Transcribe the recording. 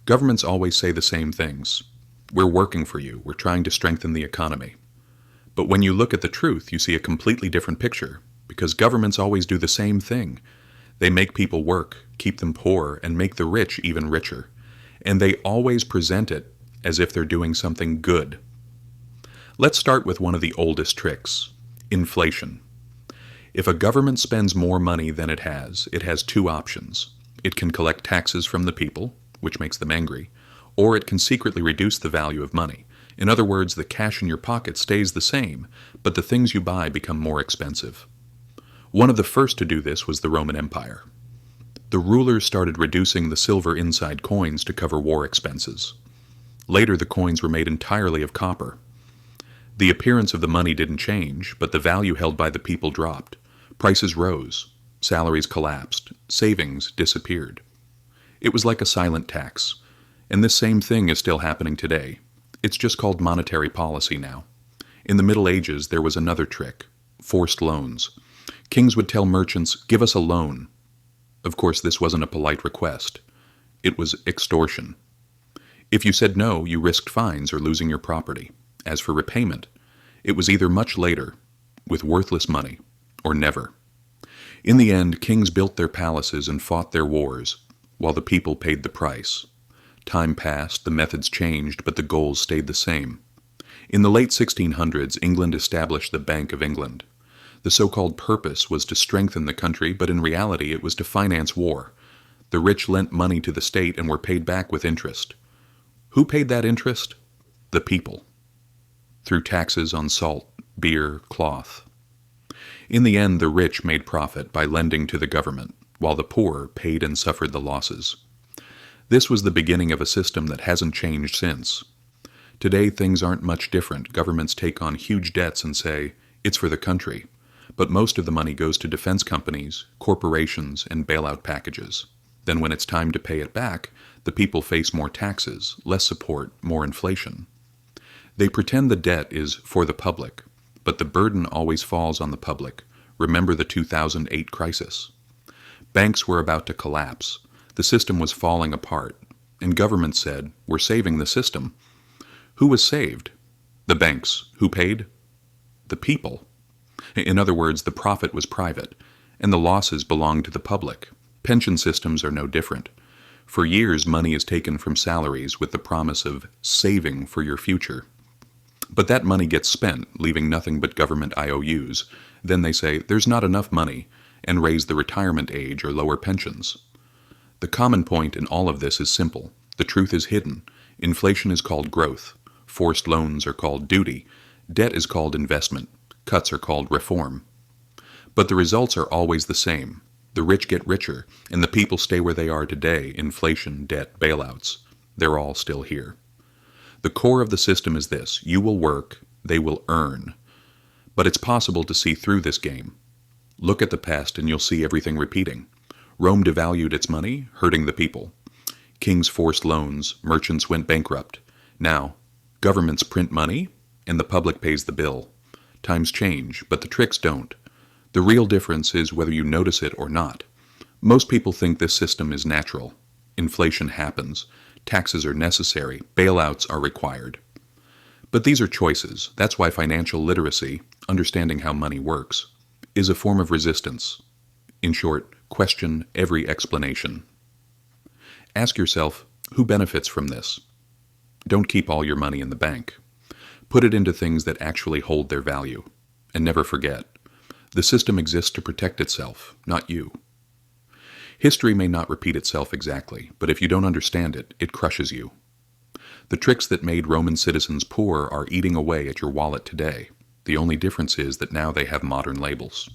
Governments always say the same things. We're working for you. We're trying to strengthen the economy. But when you look at the truth, you see a completely different picture, because governments always do the same thing. They make people work, keep them poor, and make the rich even richer. And they always present it as if they're doing something good. Let's start with one of the oldest tricks: inflation. If a government spends more money than it has two options. It can collect taxes from the people, which makes them angry, or it can secretly reduce the value of money. In other words, the cash in your pocket stays the same, but the things you buy become more expensive. One of the first to do this was the Roman Empire. The rulers started reducing the silver inside coins to cover war expenses. Later, the coins were made entirely of copper. The appearance of the money didn't change, but the value held by the people dropped. Prices rose, salaries collapsed, savings disappeared. It was like a silent tax, and this same thing is still happening today. It's just called monetary policy now. In the Middle Ages, there was another trick: forced loans. Kings would tell merchants, "Give us a loan." Of course, this wasn't a polite request. It was extortion. If you said no, you risked fines or losing your property. As for repayment, it was either much later, with worthless money, or never. In the end, kings built their palaces and fought their wars, while the people paid the price. Time passed, the methods changed, but the goals stayed the same. In the late 1600s, England established the Bank of England. The so-called purpose was to strengthen the country, but in reality it was to finance war. The rich lent money to the state and were paid back with interest. Who paid that interest? The people, through taxes on salt, beer, cloth. In the end, the rich made profit by lending to the government, while the poor paid and suffered the losses. This was the beginning of a system that hasn't changed since. Today, things aren't much different. Governments take on huge debts and say, "It's for the country." But most of the money goes to defense companies, corporations, and bailout packages. Then when it's time to pay it back, the people face more taxes, less support, more inflation. They pretend the debt is for the public, but the burden always falls on the public. Remember the 2008 crisis. Banks were about to collapse. The system was falling apart, and government said, "We're saving the system." Who was saved? The banks. Who paid? The people. In other words, the profit was private, and the losses belonged to the public. Pension systems are no different. For years, money is taken from salaries with the promise of saving for your future. But that money gets spent, leaving nothing but government IOUs. Then they say, "There's not enough money," and raise the retirement age or lower pensions. The common point in all of this is simple. The truth is hidden. Inflation is called growth. Forced loans are called duty. Debt is called investment. Cuts are called reform. But the results are always the same. The rich get richer, and the people stay where they are today: inflation, debt, bailouts. They're all still here. The core of the system is this: you will work, they will earn. But it's possible to see through this game. Look at the past and you'll see everything repeating. Rome devalued its money, hurting the people. Kings forced loans, merchants went bankrupt. Now, governments print money, and the public pays the bill. Times change, but the tricks don't. The real difference is whether you notice it or not. Most people think this system is natural. Inflation happens. Taxes are necessary. Bailouts are required. But these are choices. That's why financial literacy, understanding how money works, is a form of resistance. In short, question every explanation. Ask yourself, who benefits from this? Don't keep all your money in the bank. Put it into things that actually hold their value. And never forget, the system exists to protect itself, not you. History may not repeat itself exactly, but if you don't understand it, it crushes you. The tricks that made Roman citizens poor are eating away at your wallet today. The only difference is that now they have modern labels.